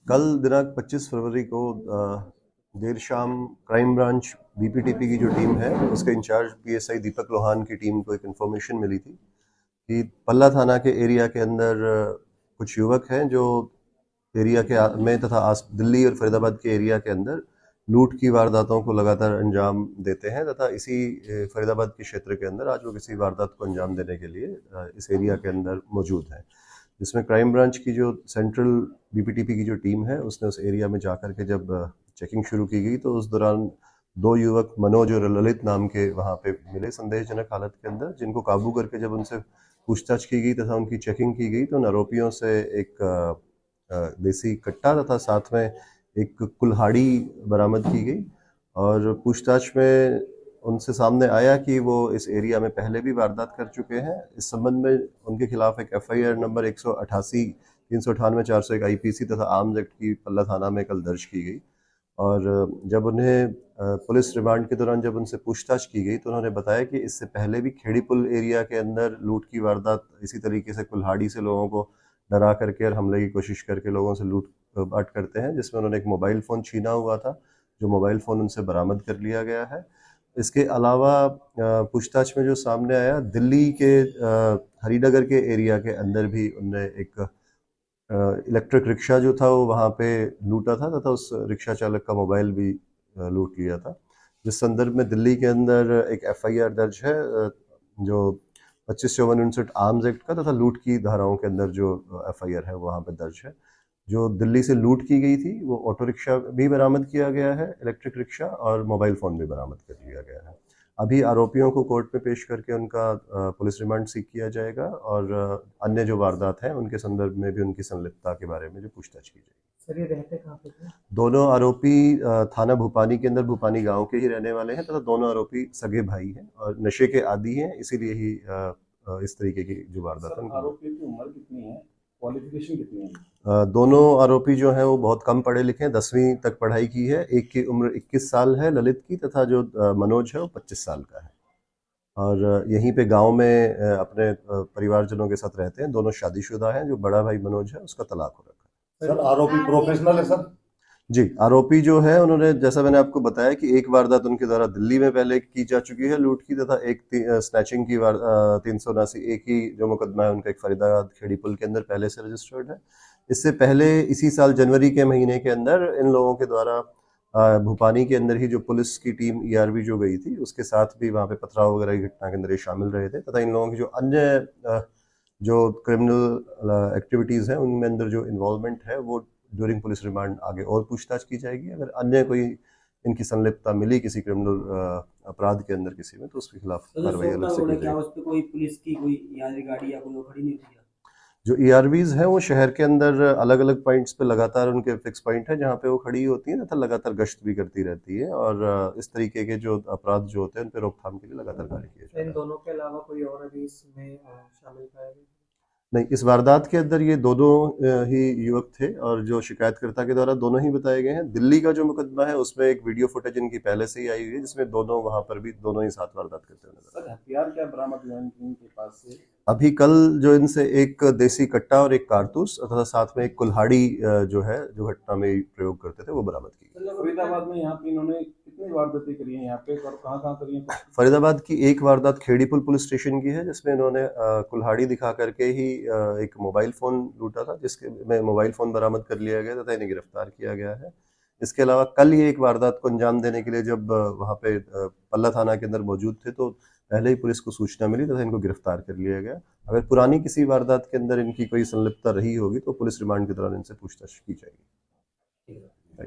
कल दिनांक 25 फरवरी को देर शाम क्राइम ब्रांच बीपीटीपी की जो टीम है उसके इंचार्ज पीएसआई दीपक लोहान की टीम को एक इन्फॉर्मेशन मिली थी कि पल्ला थाना के एरिया के अंदर कुछ युवक हैं जो एरिया के में तथा दिल्ली और फरीदाबाद के एरिया के अंदर लूट की वारदातों को लगातार अंजाम देते हैं तथा इसी फरीदाबाद के क्षेत्र के अंदर आज वो किसी वारदात को अंजाम देने के लिए इस एरिया के अंदर मौजूद है, जिसमें क्राइम ब्रांच की जो सेंट्रल बीपीटीपी की जो टीम है उसने उस एरिया में जाकर के जब चेकिंग शुरू की गई तो उस दौरान दो युवक मनोज और ललित नाम के वहाँ पे मिले संदेहजनक हालत के अंदर, जिनको काबू करके जब उनसे पूछताछ की गई तथा उनकी चेकिंग की गई तो उन आरोपियों से एक देसी कट्टा तथा साथ में एक कुल्हाड़ी बरामद की गई। और पूछताछ में उनसे सामने आया कि वो इस एरिया में पहले भी वारदात कर चुके हैं। इस संबंध में उनके खिलाफ एक एफआईआर नंबर 188, 398, 401 आईपीसी तथा आर्म्स एक्ट की पल्ला थाना में कल दर्ज की गई। और जब उन्हें पुलिस रिमांड के दौरान जब उनसे पूछताछ की गई तो उन्होंने बताया कि इससे पहले भी खेड़ी पुल एरिया के अंदर लूट की वारदात इसी तरीके से कुल्हाड़ी से लोगों को डरा करके और हमले की कोशिश करके लोगों से लूट बाट करते हैं, जिसमें उन्होंने एक मोबाइल फ़ोन छीना हुआ था, जो मोबाइल फ़ोन उनसे बरामद कर लिया गया है। इसके अलावा पूछताछ में जो सामने आया, दिल्ली के हरिनगर के एरिया के अंदर भी उनने एक इलेक्ट्रिक रिक्शा जो था वो वहाँ पे लूटा था तथा उस रिक्शा चालक का मोबाइल भी लूट लिया था, जिस संदर्भ में दिल्ली के अंदर एक एफआईआर दर्ज है जो 25/54 आर्म्स एक्ट का तथा लूट की धाराओं के अंदर जो एफआईआर है वहाँ पे दर्ज है। जो दिल्ली से लूट की गई थी वो ऑटो रिक्शा भी बरामद किया गया है, इलेक्ट्रिक रिक्शा, और मोबाइल फ़ोन भी बरामद कर लिया गया है। अभी आरोपियों को कोर्ट में पेश करके उनका पुलिस रिमांड सीख किया जाएगा और अन्य जो वारदात हैं उनके संदर्भ में भी उनकी संलिप्तता के बारे में जो पूछताछ की जाएगी। सर, ये रहते कहाँ पे थे? दोनों आरोपी थाना भूपानी के अंदर भूपानी गांव के ही रहने वाले हैं तथा दोनों आरोपी सगे भाई हैं और नशे के आदी हैं, इसीलिए ही इस तरीके की जो वारदात है। आरोपी की उम्र कितनी है, क्वालिफिकेशन कितनी है? दोनों आरोपी जो हैं वो बहुत कम पढ़े लिखे हैं, 10वीं तक पढ़ाई की है। एक की उम्र 21 साल है ललित की, तथा जो मनोज है वो 25 साल का है और यहीं पे गांव में अपने परिवारजनों के साथ रहते हैं। दोनों शादीशुदा हैं। जो बड़ा भाई मनोज है उसका तलाक हो रखा है। सर, आरोपी प्रोफेशनल है सर? जी, आरोपी जो है उन्होंने, जैसा मैंने आपको बताया कि एक वारदात उनके द्वारा दिल्ली में पहले की जा चुकी है लूट की, तथा एक स्नैचिंग की 379, एक ही जो मुकदमा है उनका एक फरीदाबाद खेड़ी पुल के अंदर पहले से रजिस्टर्ड है। इससे पहले इसी साल जनवरी के महीने के अंदर इन लोगों के द्वारा भूपानी के अंदर ही जो पुलिस की टीम ईआरबी जो गई थी उसके साथ भी वहाँ पे पथराव वगैरह की घटना के अंदर ये शामिल रहे थे, तथा इन लोगों की जो अन्य जो क्रिमिनल एक्टिविटीज़ हैं उनमें अंदर जो इन्वॉल्वमेंट है वो ड्यूरिंग पुलिस रिमांड आगे और पूछताछ की जाएगी। अगर अन्य कोई इनकी संलिप्तता मिली किसी क्रिमिनल अपराध के अंदर किसी में तो उसके खिलाफ कार्रवाई अलग से की क्या जाएगी। उस पे कोई पुलिस की कोई यात्री गाड़ी या कोई वो खड़ी नहीं होती है? जो ईआरवीज हैं वो शहर के अंदर अलग अलग पॉइंट्स पे लगातार उनके फिक्स पॉइंट है जहाँ पे वो खड़ी होती है तथा लगातार गश्त भी करती रहती है और इस तरीके के जो अपराध जो होते हैं उन पे रोकथाम के लिए लगातार कार्य किया जाता है। इन दोनों के अलावा कोई और अभी इसमें शामिल पाया गया? नहीं, इस वारदात के अंदर ये दोनों ही युवक थे और जो शिकायतकर्ता के द्वारा दोनों ही बताए गए हैं। दिल्ली का जो मुकदमा है उसमें एक वीडियो फुटेज इनकी पहले से ही आई हुई है जिसमें दोनों वहां पर भी दोनों ही साथ वारदात करते हुए नजर सर, हथियार क्या बरामद हुआ इनके पास से? अभी कल जो इनसे एक देसी कट्टा और एक कारतूस तथा साथ में एक कुल्हाड़ी जो है जो घटना में प्रयोग करते थे वो बरामद की गई। फरीदाबाद में यहाँ पे इन्होंने कितनी वारदातें करी हैं यहाँ पे और कहाँ कहाँ करी हैं? फरीदाबाद की एक वारदात खेड़ीपुल पुलिस स्टेशन की है जिसमें इन्होंने कुल्हाड़ी दिखा करके ही एक मोबाइल फ़ोन लूटा था, जिसके में मोबाइल फ़ोन बरामद कर लिया गया तथा इन्हें गिरफ्तार किया गया है। इसके अलावा कल ये एक वारदात को अंजाम देने के लिए जब वहाँ पे पल्ला थाना के अंदर मौजूद थे तो पहले ही पुलिस को सूचना मिली तथा इनको गिरफ्तार कर लिया गया। अगर पुरानी किसी वारदात के अंदर इनकी कोई संलिप्तता रही होगी तो पुलिस रिमांड के दौरान इनसे पूछताछ की जाएगी।